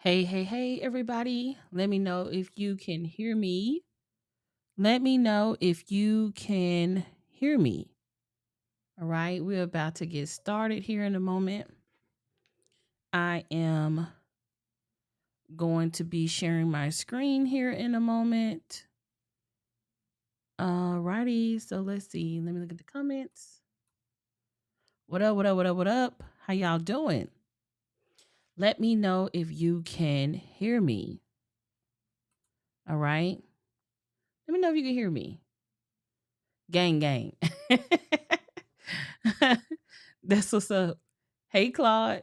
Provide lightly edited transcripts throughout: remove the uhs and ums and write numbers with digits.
Hey, everybody. Let me know if you can hear me. Let me know if you can hear me. All right, we're about to get started here in a moment. I am going to be sharing my screen here in a moment. Alrighty, so let's see. Let me look at the comments. What up? How y'all doing? Let me know if you can hear me. All right. Let me know if you can hear me. Gang. That's what's up. Hey Claude.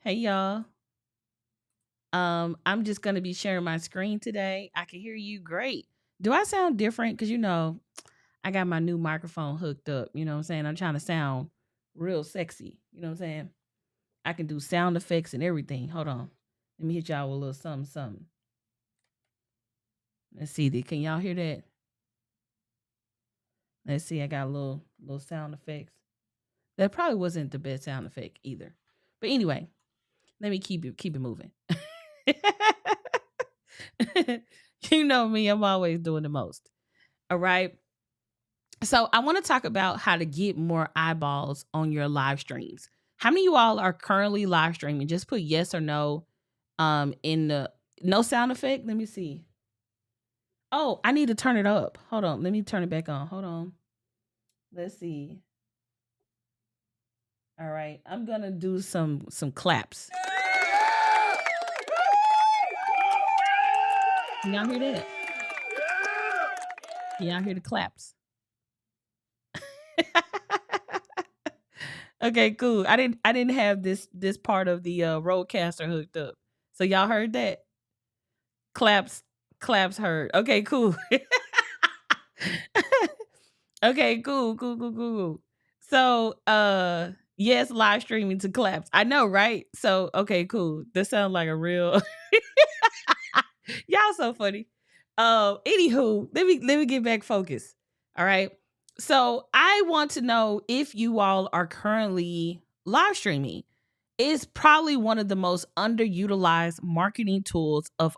Hey y'all. I'm just gonna be sharing my screen today. I can hear you great. Do I sound different? Cause I got my new microphone hooked up. You know what I'm saying? I'm trying to sound real sexy. You know what I'm saying? I can do sound effects and everything. Hold on. Let me hit y'all with a little something. Let's see. Can y'all hear that? Let's see. I got a little sound effects. That probably wasn't the best sound effect either. But anyway, let me keep it moving. You know me, I'm always doing the most. All right. So I want to talk about how to get more eyeballs on your live streams. How many of you all are currently live streaming? Just put yes or no in the no sound effect. Let me see. Oh, I need to turn it up. Hold on. Let me turn it back on. Hold on. Let's see. All right. I'm going to do some claps. Can y'all hear that? Can y'all hear the claps? Okay, cool. I didn't have this part of the roadcaster hooked up. So y'all heard that? Claps heard. Okay, cool. Okay, cool. So yes, live streaming to claps. I know, right? So okay, cool. That sounds like a real y'all so funny. Anywho, let me get back focused. All right. So I want to know if you all are currently live streaming. It's probably one of the most underutilized marketing tools of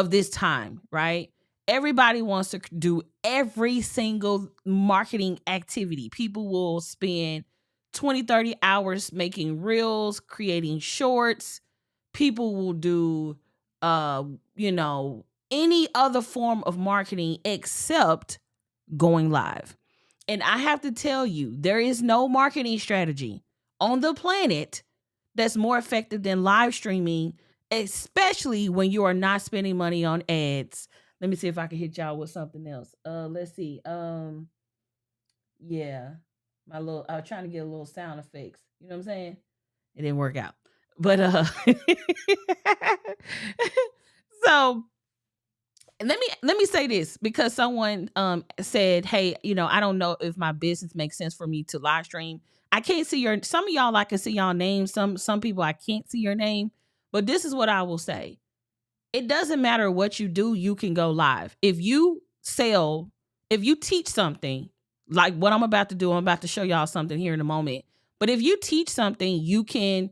this time, right? Everybody wants to do every single marketing activity. People will spend 20, 30 hours making reels, creating shorts. People will do uh, you know, any other form of marketing except going live. And I have to tell you, there is no marketing strategy on the planet that's more effective than live streaming, especially when you are not spending money on ads. Let me see if I can hit y'all with something else. Let's see. Yeah. I was trying to get a little sound effects. You know what I'm saying? It didn't work out. But so let me say this, because someone said, hey, I don't know if my business makes sense for me to live stream. I can't see some of y'all, I can see y'all names. Some people I can't see your name. But this is what I will say. It doesn't matter what you do, you can go live. If you teach something, like what I'm about to do, I'm about to show y'all something here in a moment. But if you teach something, you can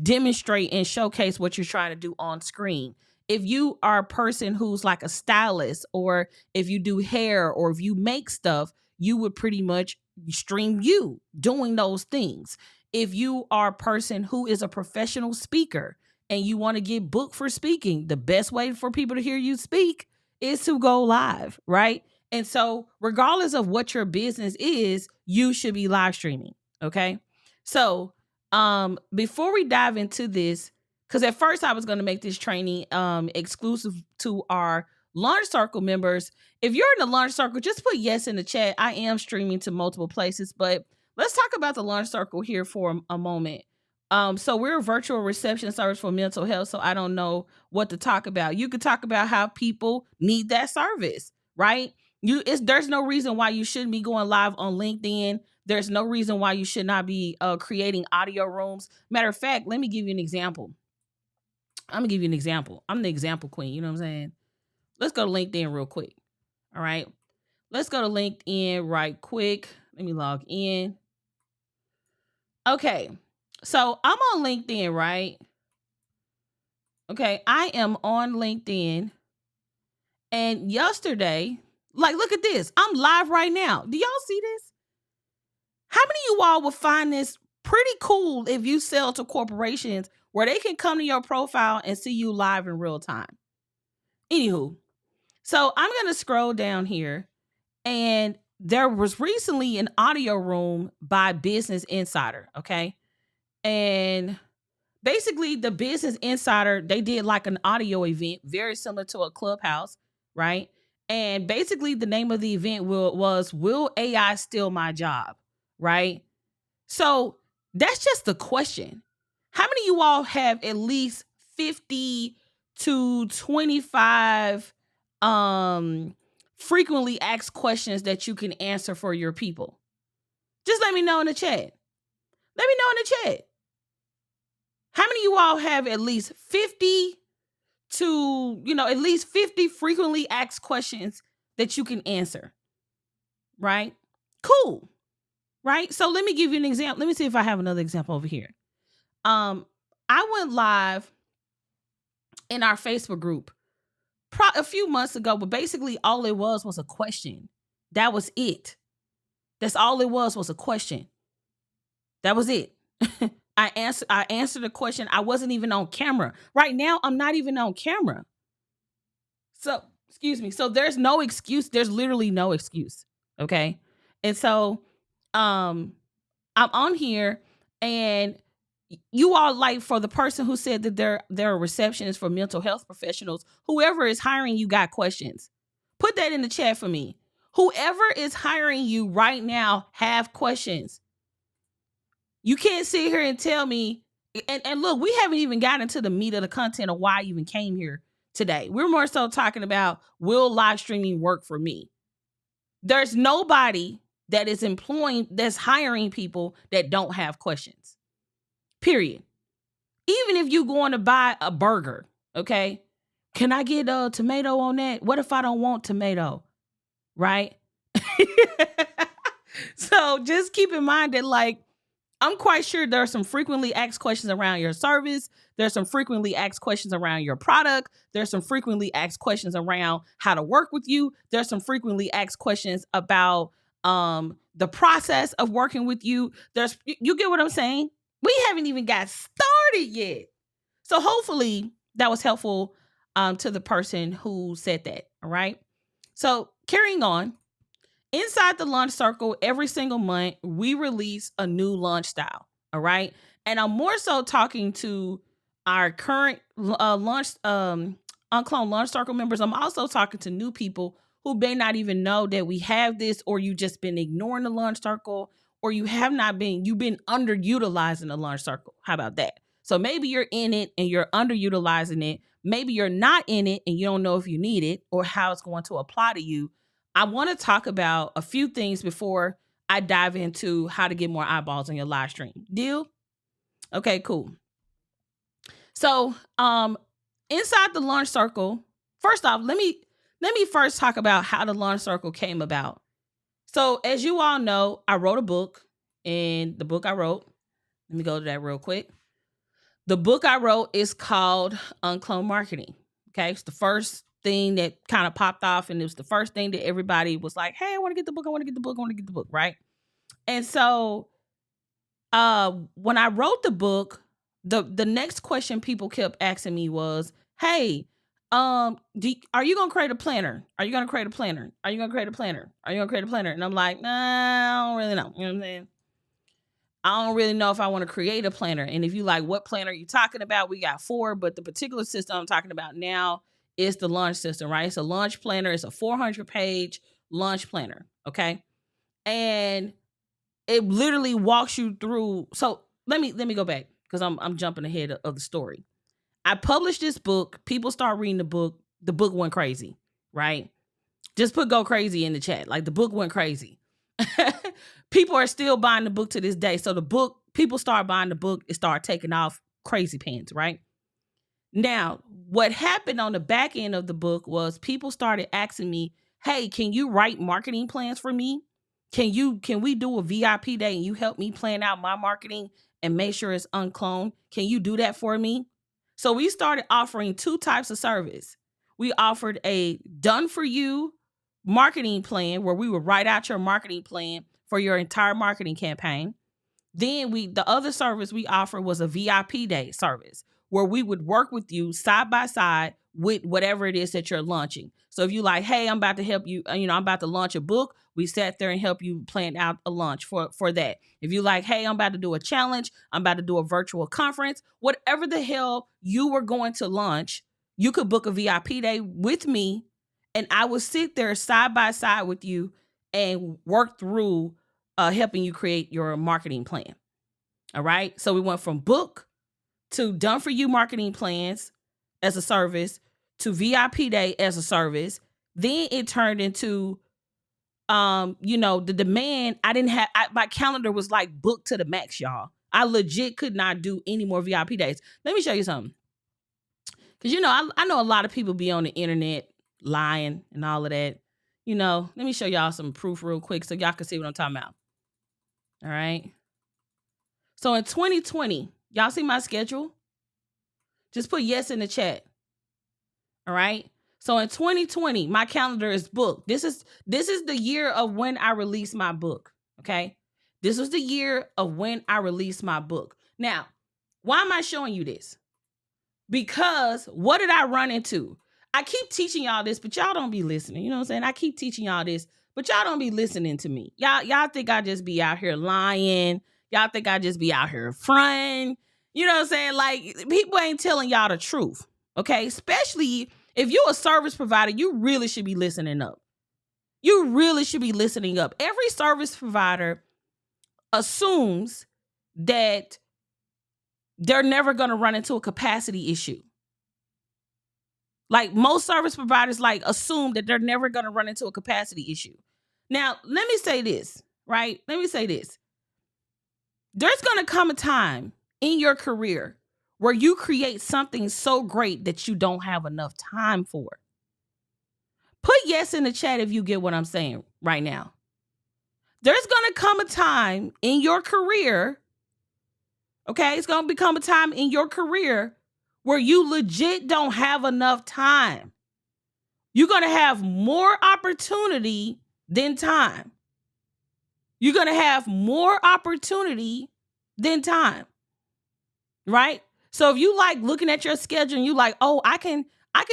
demonstrate and showcase what you're trying to do on screen. If you are a person who's like a stylist, or if you do hair, or if you make stuff, you would pretty much stream you doing those things. If you are a person who is a professional speaker and you want to get booked for speaking, the best way for people to hear you speak is to go live, right? And so regardless of what your business is, you should be live streaming. Okay. So before we dive into this, because at first I was going to make this training exclusive to our Launch Circle members. If you're in the Launch Circle, just put yes in the chat. I am streaming to multiple places, but let's talk about the Launch Circle here for a moment. So we're a virtual reception service for mental health. So I don't know what to talk about. You could talk about how people need that service, right? There's no reason why you shouldn't be going live on LinkedIn. There's no reason why you should not be creating audio rooms. Matter of fact, let me give you an example. I'm gonna give you an example. I'm the example queen. You know what I'm saying? Let's go to LinkedIn real quick. All right. Let's go to LinkedIn right quick. Let me log in. Okay. So I'm on LinkedIn, right? Okay, I am on LinkedIn, and yesterday, like, look at this. I'm live right now. Do y'all see this? How many of you all would find this pretty cool if you sell to corporations where they can come to your profile and see you live in real time? Anywho, so I'm going to scroll down here, and there was recently an audio room by Business Insider, okay? And basically the Business Insider, they did like an audio event very similar to a Clubhouse, right? And basically the name of the event was Will AI Steal My Job, right? So that's just the question. How many of you all have at least 50 to 25 frequently asked questions that you can answer for your people? Just let me know in the chat. Let me know in the chat. How many of you all have at least 50 to, at least 50 frequently asked questions that you can answer? Right? Cool. Right? So let me give you an example. Let me see if I have another example over here. I went live in our Facebook group a few months ago, but basically all it was a question. That was it. That's all it was a question. That was it. I answered the question. I wasn't even on camera. Right now, I'm not even on camera. So, excuse me. So there's no excuse. There's literally no excuse. Okay. And so I'm on here, and you all, like, for the person who said that they're a receptionist for mental health professionals, whoever is hiring you got questions. Put that in the chat for me. Whoever is hiring you right now have questions. You can't sit here and tell me, and look, we haven't even gotten to the meat of the content of why I even came here today. We're more so talking about, will live streaming work for me? There's nobody that is that's hiring people that don't have questions. Period. Even if you going to buy a burger, okay? Can I get a tomato on that? What if I don't want tomato? Right? So just keep in mind that, like, I'm quite sure there are some frequently asked questions around your service. There's some frequently asked questions around your product. There's some frequently asked questions around how to work with you. There's some frequently asked questions about the process of working with you. You get what I'm saying? We haven't even got started yet. So hopefully that was helpful to the person who said that. All right. So carrying on. Inside the launch circle, every single month, we release a new launch style. All right. And I'm more so talking to our current UnCloned Launch Circle members. I'm also talking to new people who may not even know that we have this, or you just been ignoring the launch circle, or you've been underutilizing the launch circle. How about that? So maybe you're in it and you're underutilizing it. Maybe you're not in it and you don't know if you need it or how it's going to apply to you. I want to talk about a few things before I dive into how to get more eyeballs on your live stream. Deal? Okay, cool. So, inside the launch circle, first off, let me first talk about how the launch circle came about. So, as you all know, I wrote a book, and the book I wrote, let me go to that real quick. The book I wrote is called UnCloned Marketing. Okay, it's the first thing that kind of popped off, and it was the first thing that everybody was like, hey, I want to get the book, right? And so when I wrote the book, the next question people kept asking me was, hey, are you gonna create a planner? Are you gonna create a planner? Are you gonna create a planner? Are you gonna create a planner? And I'm like, nah, I don't really know. You know what I'm saying? I don't really know if I want to create a planner. And if you like, what planner are you talking about? We got 4, but the particular system I'm talking about now is the launch system, right? It's a launch planner. It's a 400-page launch planner, okay? And it literally walks you through. So let me go back, because I'm jumping ahead of the story. I published this book. People start reading the book. The book went crazy, right? Just put go crazy in the chat. Like, the book went crazy. People are still buying the book to this day. So people start buying the book. It started taking off crazy pants, right? Now, what happened on the back end of the book was people started asking me, hey, can you write marketing plans for me? Can we do a VIP day and you help me plan out my marketing and make sure it's uncloned? Can you do that for me? So we started offering two types of service. We offered a done for you marketing plan where we would write out your marketing plan for your entire marketing campaign. Then the other service we offered was a VIP day service where we would work with you side by side with whatever it is that you're launching. So if you like, hey, I'm about to help you, I'm about to launch a book, we sat there and help you plan out a launch for that. If you like, hey, I'm about to do a challenge, I'm about to do a virtual conference, whatever the hell you were going to launch, you could book a VIP day with me and I would sit there side by side with you and work through helping you create your marketing plan. All right. So we went from book to done for you marketing plans as a service to VIP day as a service. Then it turned into, the demand. My calendar was like booked to the max, y'all. I legit could not do any more VIP days. Let me show you something. Cause I know a lot of people be on the internet lying and all of that. Let me show y'all some proof real quick so y'all can see what I'm talking about. All right. So in 2020, y'all see my schedule? Just put yes in the chat. All right. So in 2020, my calendar is booked. This is the year of when I released my book. Okay. This was the year of when I released my book. Now, why am I showing you this? Because what did I run into? I keep teaching y'all this, but y'all don't be listening. You know what I'm saying? I keep teaching y'all this, but y'all don't be listening to me. Y'all think I just be out here lying. Y'all think I just be out here fronting. You know what I'm saying? Like, people ain't telling y'all the truth. Okay? Especially if you're a service provider, you really should be listening up. You really should be listening up. Every service provider assumes that they're never going to run into a capacity issue. Like, most service providers assume that they're never going to run into a capacity issue. Now, let me say this, right? Let me say this. There's going to come a time in your career where you create something so great that you don't have enough time for. Put yes in the chat if you get what I'm saying right now. There's going to come a time in your career, okay? It's going to become a time in your career where you legit don't have enough time. You're going to have more opportunity than time. You're going to have more opportunity than time, right? So if you like looking at your schedule and you like, oh, I can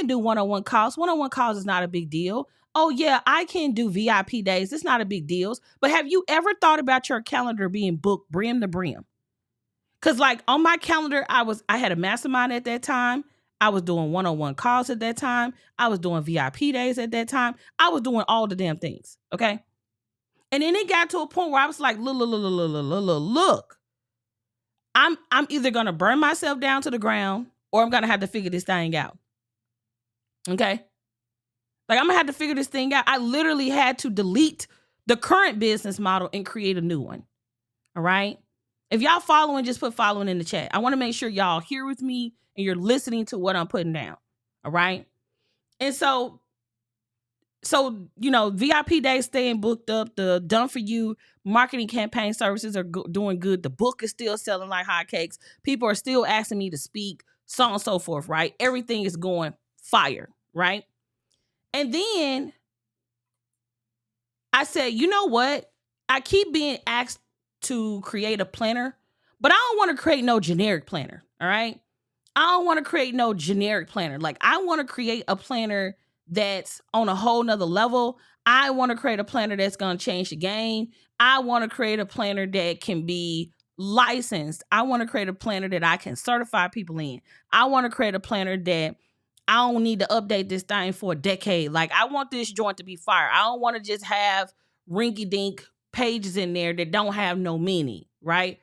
do one-on-one calls. One-on-one calls is not a big deal. Oh yeah, I can do VIP days. It's not a big deal. But have you ever thought about your calendar being booked brim to brim? Because on my calendar, I had a mastermind at that time. I was doing one-on-one calls at that time. I was doing VIP days at that time. I was doing all the damn things. Okay. And then it got to a point where I was like, look, I'm either going to burn myself down to the ground or I'm going to have to figure this thing out. Okay. I'm going to have to figure this thing out. I literally had to delete the current business model and create a new one. All right. If y'all following, just put following in the chat. I want to make sure y'all here with me and you're listening to what I'm putting down. All right. And so, VIP days staying booked up. The done for you marketing campaign services are doing good. The book is still selling like hotcakes. People are still asking me to speak, so on and so forth, right? Everything is going fire, right? And then I said, you know what? I keep being asked to create a planner, but I don't want to create no generic planner. All right. I don't want to create no generic planner. I want to create a planner that's on a whole nother level. I want to create a planner that's going to change the game. I want to create a planner that can be licensed. I want to create a planner that I can certify people in. I want to create a planner that I don't need to update this thing for a decade. I want this joint to be fire. I don't want to just have rinky-dink pages in there that don't have no meaning, right?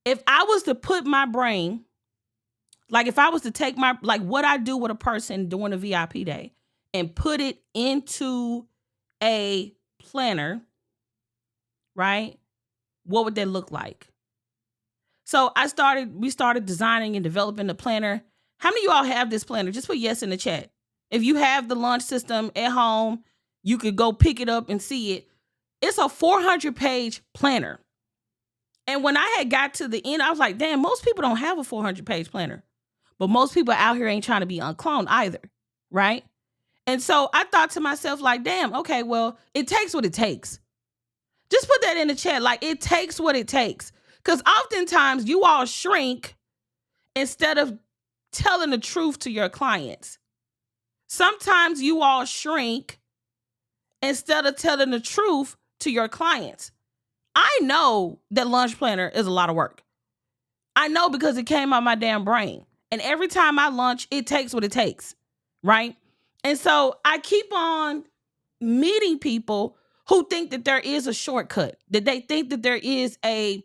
If I was to put my brain, if I was to take what I do with a person during a VIP day and put it into a planner, right? What would that look like? So we started designing and developing the planner. How many of you all have this planner? Just put yes in the chat. If you have the launch system at home, you could go pick it up and see it. It's a 400-page planner. And when I had got to the end, I was like, damn, most people don't have a 400-page planner. but most people out here ain't trying to be uncloned either, right? And so I thought to myself, like, damn, okay, well, it takes what it takes. Just put that in the chat. Like, it takes what it takes. Because oftentimes you all shrink instead of telling the truth to your clients. Sometimes you all shrink instead of telling the truth to your clients. I know that lunch planner is a lot of work. I know because it came out my damn brain. And every time I lunch, it takes what it takes, right? And so I keep on meeting people who think that there is a shortcut, that they think that there is a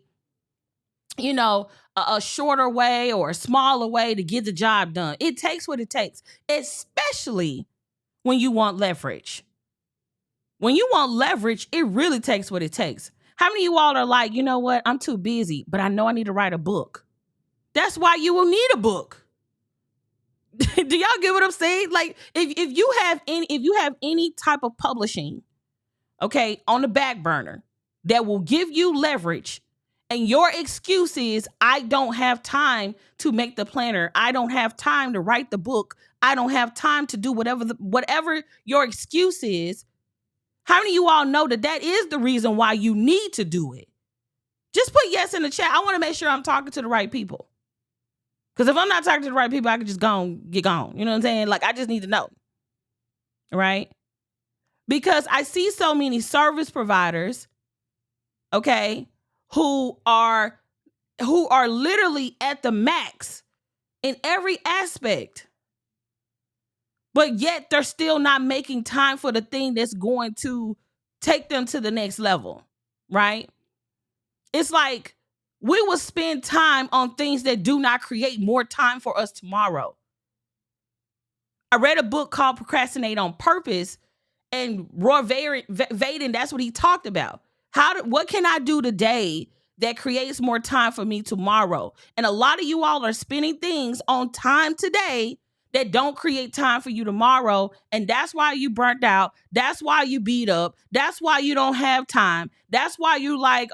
shorter way or a smaller way to get the job done. It takes what it takes, especially when you want leverage. When you want leverage, it really takes what it takes. How many of you all are like, you know what? I'm too busy, but I know I need to write a book. That's why you will need a book. Do y'all get what I'm saying? Like, if you have any type of publishing, okay, on the back burner that will give you leverage, and your excuse is, I don't have time to make the planner, I don't have time to write the book, I don't have time to do whatever your excuse is. How many of you all know that that is the reason why you need to do it? Just put yes in the chat. I want to make sure I'm talking to the right people. Because if I'm not talking to the right people, I could just get gone. You know what I'm saying? Like, I just need to know. Right? Because I see so many service providers, okay, who are literally at the max in every aspect. But yet they're still not making time for the thing that's going to take them to the next level. Right? It's like we will spend time on things that do not create more time for us tomorrow. I read a book called Procrastinate on Purpose, and Roy Vaden, that's what he talked about. What can I do today that creates more time for me tomorrow? And a lot of you all are spending things on time today that don't create time for you tomorrow. And that's why you burnt out. That's why you beat up. That's why you don't have time. That's why you like,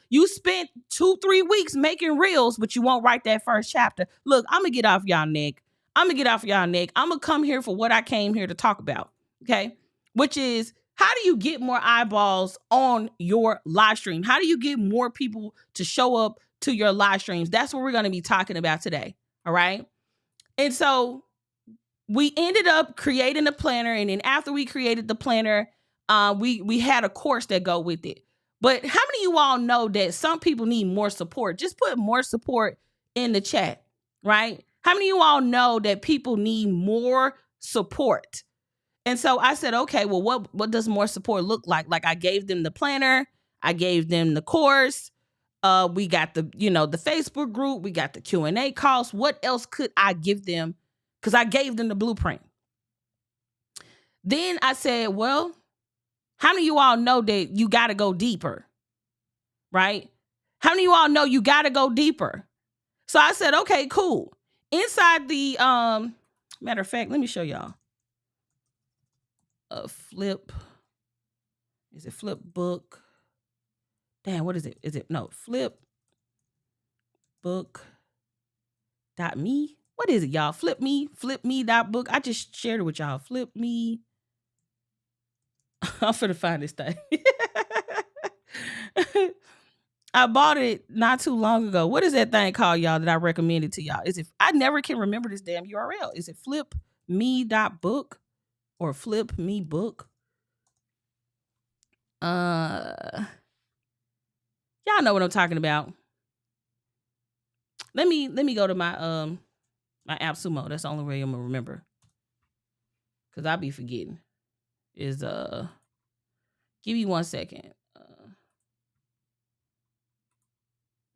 you spent 2-3 weeks making reels, but you won't write that first chapter. Look, I'm going to get off y'all neck. I'm going to come here for what I came here to talk about. Okay. Which is, how do you get more eyeballs on your live stream? How do you get more people to show up to your live streams? That's what we're going to be talking about today. All right. And so we ended up creating a planner. And then after we created the planner, we had a course that go with it. But how many of you all know that some people need more support? Just put more support in the chat, right? How many of you all know that people need more support? And so I said, okay, well, what does more support look like? Like, I gave them the planner, I gave them the course, we got the Facebook group, we got the Q&A calls. What else could I give them? Because I gave them the blueprint. Then I said, well, how many of you all know that you got to go deeper, right? How many of you all know you got to go deeper? So I said, okay, cool. Inside the, matter of fact, let me show y'all. Is it flip book? Damn, what is it? Flip book dot me? What is it, y'all? Flip me dot book. I just shared it with y'all. Flip me. I'm finna find this thing. I bought it not too long ago. What is that thing called, y'all, that I recommended to y'all? I never can remember this damn URL. Is it flip me dot book or flip me book? Y'all know what I'm talking about. Let me go to my my AppSumo. That's the only way I'm gonna remember, because I'll be forgetting. Give me 1 second.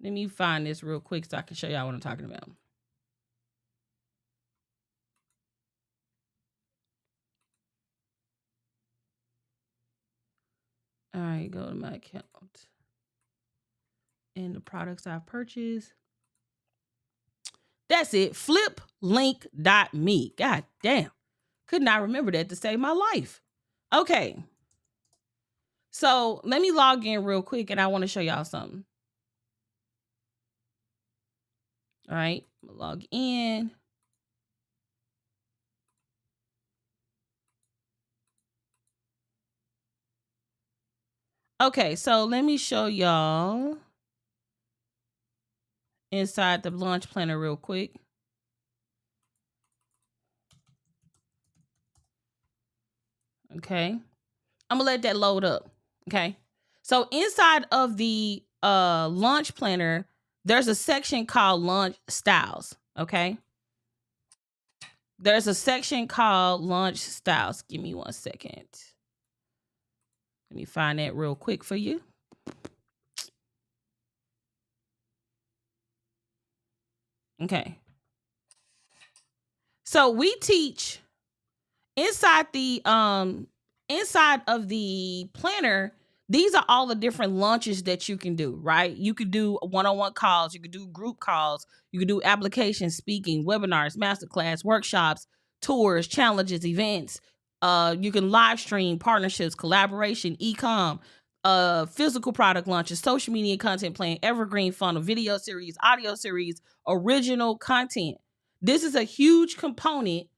Let me find this real quick so I can show y'all what I'm talking about. All right, go to my account and the products I've purchased. That's it. Fliplink.me. God damn. Could not remember that to save my life. Okay. So let me log in real quick, and I want to show y'all something. All right. Log in. Okay, so let me show y'all inside the launch planner real quick. Okay. I'm gonna let that load up. Okay. So inside of the launch planner, there's a section called launch styles. Okay. There's a section called launch styles. Give me 1 second. Let me find that real quick for you. Okay. So we teach inside of the planner, these are all the different launches that you can do, right? You could do one-on-one calls, you could do group calls, you could do application speaking, webinars, masterclass, workshops, tours, challenges, events. You can live stream, partnerships, collaboration, e-com, physical product launches, social media content plan, evergreen funnel, video series, audio series, original content. This is a huge component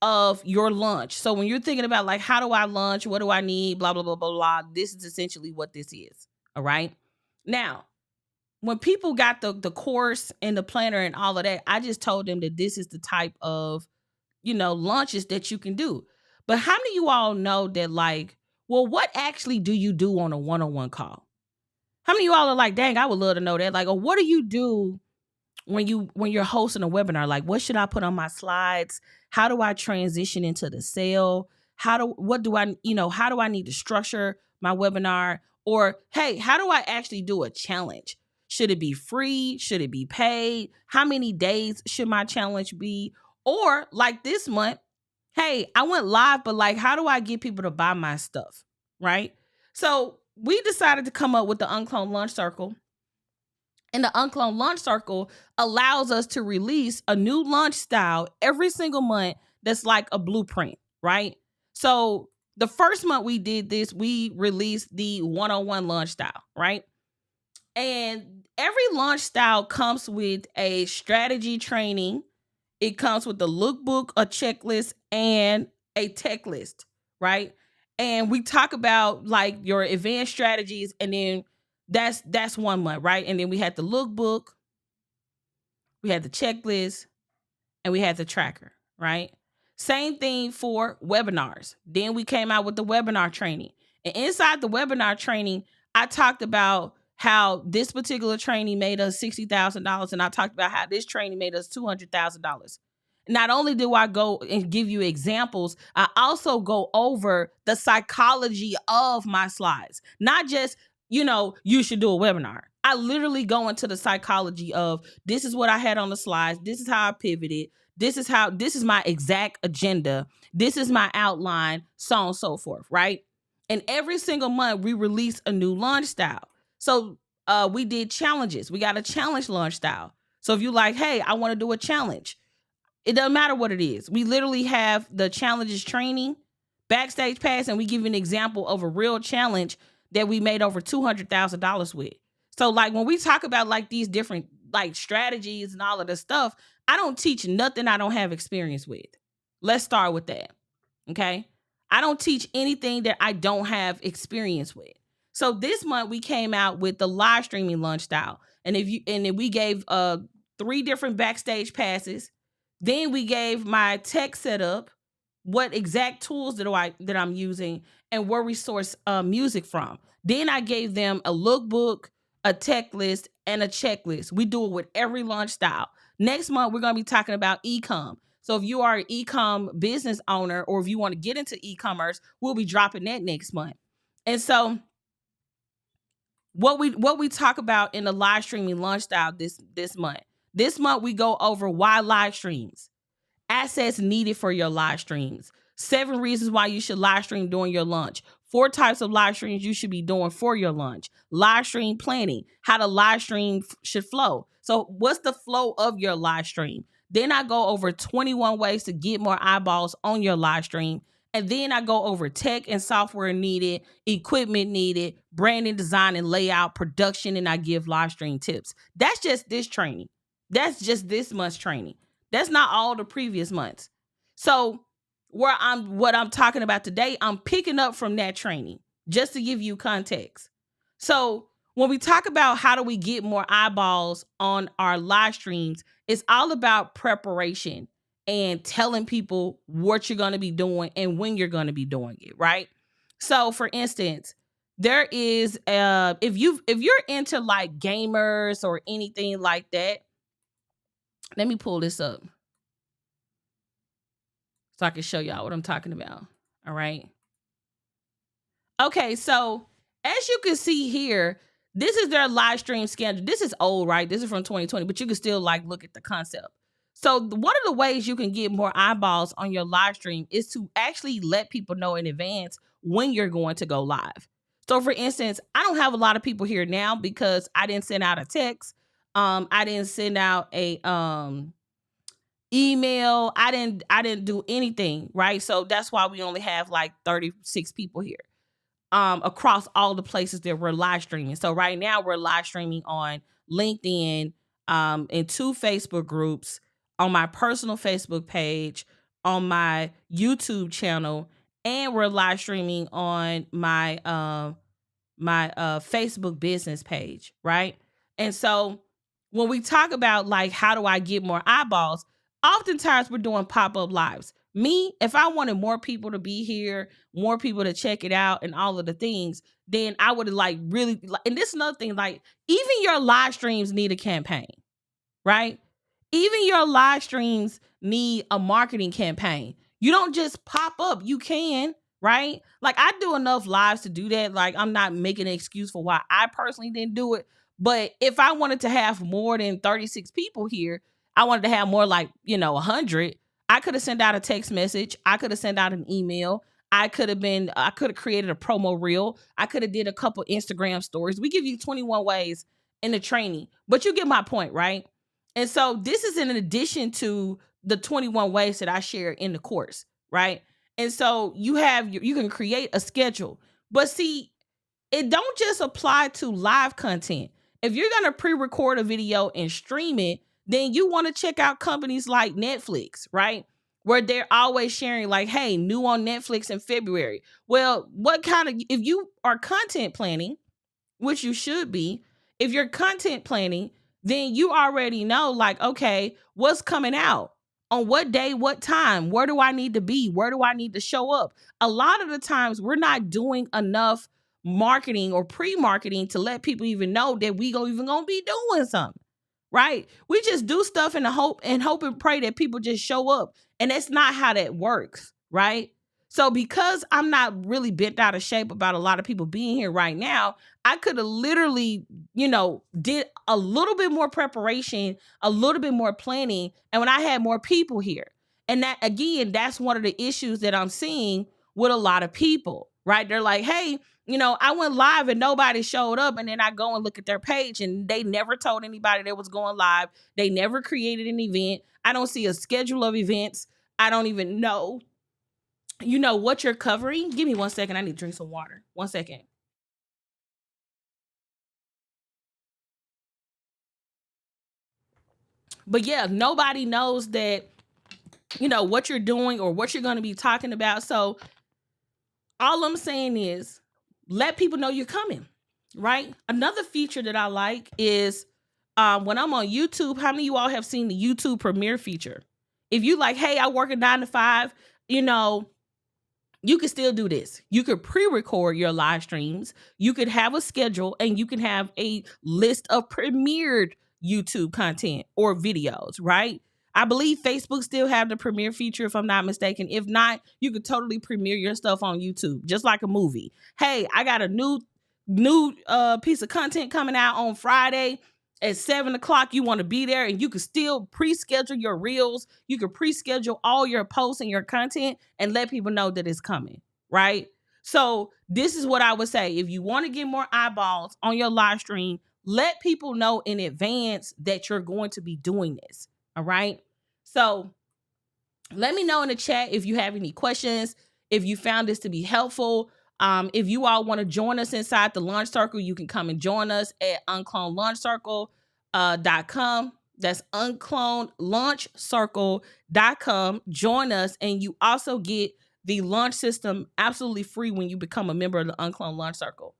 of your launch. So when you're thinking about like, how do I launch? What do I need? Blah, blah, blah, blah, blah. This is essentially what this is. All right. Now, when people got the course and the planner and all of that, I just told them that this is the type of, launches that you can do. But how many of you all know that like, well, what actually do you do on a one-on-one call? How many of you all are like, dang, I would love to know that. Like, or what do you do when you're hosting a webinar? Like, what should I put on my slides? How do I transition into the sale? How do I need to structure my webinar? Or, hey, how do I actually do a challenge? Should it be free? Should it be paid? How many days should my challenge be? Or like this month, hey, I went live, but like, how do I get people to buy my stuff? Right? So we decided to come up with the UnCloned Launch Circle. And the UnCloned Launch Circle allows us to release a new launch style every single month that's like a blueprint, right? So the first month we did this, we released the one-on-one launch style, right? And every launch style comes with a strategy training. It comes with a lookbook, a checklist, and a tech list, right? And we talk about like your advanced strategies, and then that's 1 month, right? And then we had the lookbook, we had the checklist, and we had the tracker, right? Same thing for webinars. Then we came out with the webinar training. And inside the webinar training, I talked about how this particular training made us $60,000, and I talked about how this training made us $200,000. Not only do I go and give you examples, I also go over the psychology of my slides. Not just, you should do a webinar. I literally go into the psychology of this is what I had on the slides. This is how I pivoted. This is my exact agenda. This is my outline, so on and so forth, right? And every single month we release a new launch style. So we did challenges. We got a challenge launch style. So if you like, hey, I want to do a challenge, it doesn't matter what it is. We literally have the challenges training, backstage pass, and we give you an example of a real challenge that we made over $200,000 with. So like when we talk about like these different like strategies and all of this stuff, I don't teach nothing I don't have experience with. Let's start with that. Okay. I don't teach anything that I don't have experience with. So this month we came out with the live streaming launch style. And then we gave 3 different backstage passes. Then we gave my tech setup, what exact tools that I'm using, and where we source music from. Then I gave them a lookbook, a tech list, and a checklist. We do it with every launch style. Next month, we're going to be talking about e-com. So if you are an e-com business owner, or if you want to get into e-commerce, we'll be dropping that next month. And so what we talk about in the live streaming launch style this month. This month, we go over why live streams, assets needed for your live streams, 7 reasons why you should live stream during your launch, 4 types of live streams you should be doing for your launch, live stream planning, how the live stream should flow. So what's the flow of your live stream? Then I go over 21 ways to get more eyeballs on your live stream. And then I go over tech and software needed, equipment needed, branding, design and layout, production, and I give live stream tips. That's just this training. That's just this month's training. That's not all the previous months. So what I'm talking about today, I'm picking up from that training just to give you context. So when we talk about how do we get more eyeballs on our live streams, it's all about preparation and telling people what you're going to be doing and when you're going to be doing it, right? So for instance, there is if you're into like gamers or anything like that, let me pull this up so I can show y'all what I'm talking about. All right. Okay, so as you can see here, this is their live stream schedule. This is old, right? This is from 2020, but you can still like look at the concept. So one of the ways you can get more eyeballs on your live stream is to actually let people know in advance when you're going to go live. So for instance, I don't have a lot of people here now because I didn't send out a text. I didn't send out a email. I didn't do anything, right? So that's why we only have like 36 people here. Across all the places that we're live streaming. So right now we're live streaming on LinkedIn, in 2 Facebook groups, on my personal Facebook page, on my YouTube channel, and we're live streaming on my Facebook business page, right? And so when we talk about like how do I get more eyeballs, oftentimes we're doing pop-up lives. Me, if I wanted more people to be here, more people to check it out and all of the things, then I would like really, and this is another thing, like even your live streams need a campaign, right? Even your live streams need a marketing campaign. You don't just pop up. You can, right? Like I do enough lives to do that. Like I'm not making an excuse for why I personally didn't do it. But if I wanted to have more than 36 people here, I wanted to have more like, 100. I could have sent out a text message. I could have sent out an email. I could have created a promo reel. I could have did a couple Instagram stories. We give you 21 ways in the training, but you get my point, right? And so this is in addition to the 21 ways that I share in the course, right? And so you can create a schedule. But see, it don't just apply to live content. If you're going to pre-record a video and stream it, then you want to check out companies like Netflix, right? Where they're always sharing like, hey, new on Netflix in February. Well, if you are content planning, which you should be, if you're content planning, then you already know like, okay, what's coming out on what day, what time, where do I need to be? Where do I need to show up? A lot of the times we're not doing enough marketing or pre-marketing to let people even know that we even gonna be doing something, right? We just do stuff in the hope and pray that people just show up. And that's not how that works, right? So because I'm not really bent out of shape about a lot of people being here right now, I could have literally, did a little bit more preparation, a little bit more planning. And when I had more people here, and that, again, that's one of the issues that I'm seeing with a lot of people, right? They're like, hey, I went live and nobody showed up. And then I go and look at their page and they never told anybody that was going live. They never created an event. I don't see a schedule of events. I don't even know what you're covering. Give me 1 second. I need to drink some water. 1 second. But yeah, nobody knows that, what you're doing or what you're going to be talking about. So all I'm saying is let people know you're coming, right? Another feature that I like is when I'm on YouTube, how many of you all have seen the YouTube Premiere feature? If you like, hey, I work a 9 to 5, you can still do this. You could pre-record your live streams. You could have a schedule and you can have a list of premiered YouTube content or videos, right? I believe Facebook still have the premiere feature if I'm not mistaken. If not, you could totally premiere your stuff on YouTube, just like a movie. Hey, I got a new piece of content coming out on Friday at 7:00. You want to be there and you can still pre-schedule your reels. You can pre-schedule all your posts and your content and let people know that it's coming, right? So this is what I would say. If you want to get more eyeballs on your live stream, let people know in advance that you're going to be doing this. All right. So let me know in the chat if you have any questions, if you found this to be helpful. If you all want to join us inside the Launch Circle, you can come and join us at unclonedlaunchcircle.com. That's unclonedlaunchcircle.com. Join us, and you also get the launch system absolutely free when you become a member of the Uncloned Launch Circle.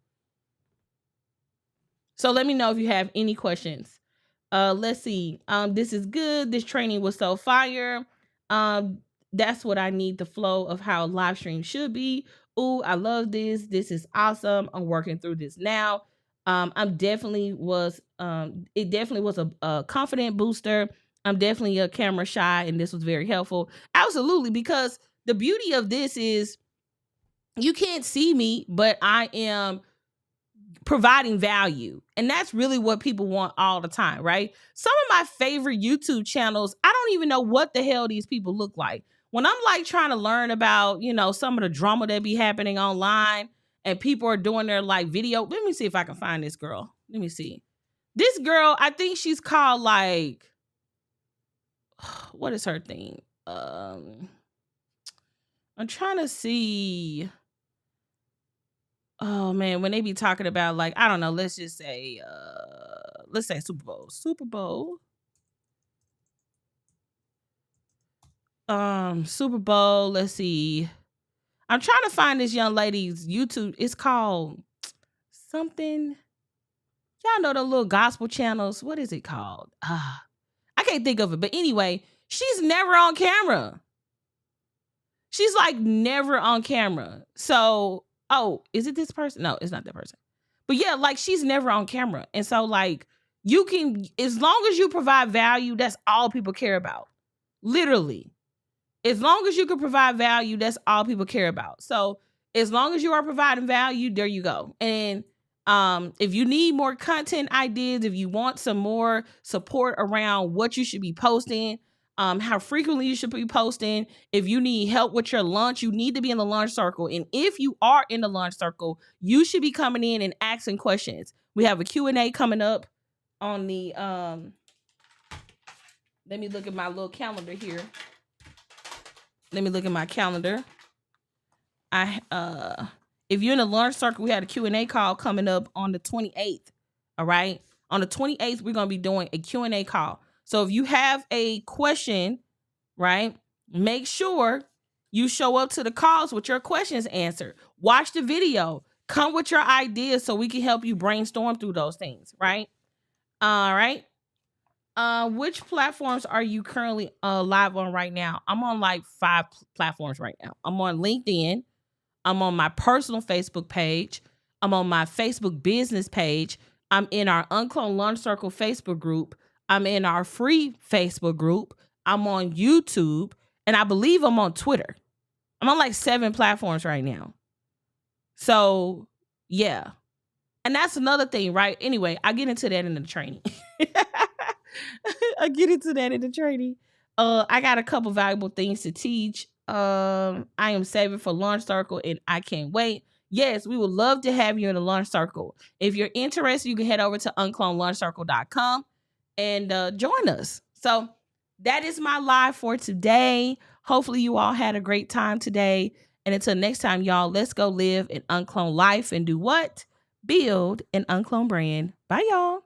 So let me know if you have any questions. Let's see. This is good. This training was so fire. That's what I need, the flow of how live stream should be. Ooh, I love this. This is awesome. I'm working through this now. It definitely was a confident booster. I'm definitely a camera shy, and this was very helpful. Absolutely, because the beauty of this is you can't see me, but I am providing value. And that's really what people want all the time, right? Some of my favorite YouTube channels, I don't even know what the hell these people look like. When I'm like trying to learn about, some of the drama that be happening online and people are doing their like video. Let me see if I can find this girl. Let me see. This girl, I think she's called like, what is her thing? I'm trying to see. Oh man, when they be talking about like, I don't know, let's say Super Bowl. Super Bowl, let's see. I'm trying to find this young lady's YouTube. It's called something. Y'all know the little gospel channels. What is it called? I can't think of it. But anyway, she's never on camera. She's like never on camera. So, is it this person? No, it's not that person. But yeah, like she's never on camera. And so like you can, as long as you provide value, that's all people care about. Literally. As long as you can provide value, that's all people care about. So as long as you are providing value, there you go. And if you need more content ideas, if you want some more support around what you should be posting, how frequently you should be posting, if you need help with your launch, you need to be in the launch circle. And if you are in the launch circle, you should be coming in and asking questions. We have a Q&A coming up on the, let me look at my little calendar here. Let me look at my calendar. If you're in the launch circle, we had a Q&A call coming up on the 28th. All right. On the 28th, we're going to be doing a Q&A call. So if you have a question, right, make sure you show up to the calls with your questions answered. Watch the video. Come with your ideas so we can help you brainstorm through those things, right? All right. Which platforms are you currently live on right now? I'm on like 5 platforms right now. I'm on LinkedIn. I'm on my personal Facebook page. I'm on my Facebook business page. I'm in our UnCloned Launch Circle Facebook group. I'm in our free Facebook group. I'm on YouTube. And I believe I'm on Twitter. I'm on like 7 platforms right now. So, yeah. And that's another thing, right? Anyway, I get into that in the training. I got a couple valuable things to teach. I am saving for Launch Circle and I can't wait. Yes, we would love to have you in the Launch Circle. If you're interested, you can head over to unclonedlaunchcircle.com and join us. So that is my live for today. Hopefully you all had a great time today. And until next time, y'all, let's go live an uncloned life and do what? Build an uncloned brand. Bye, y'all.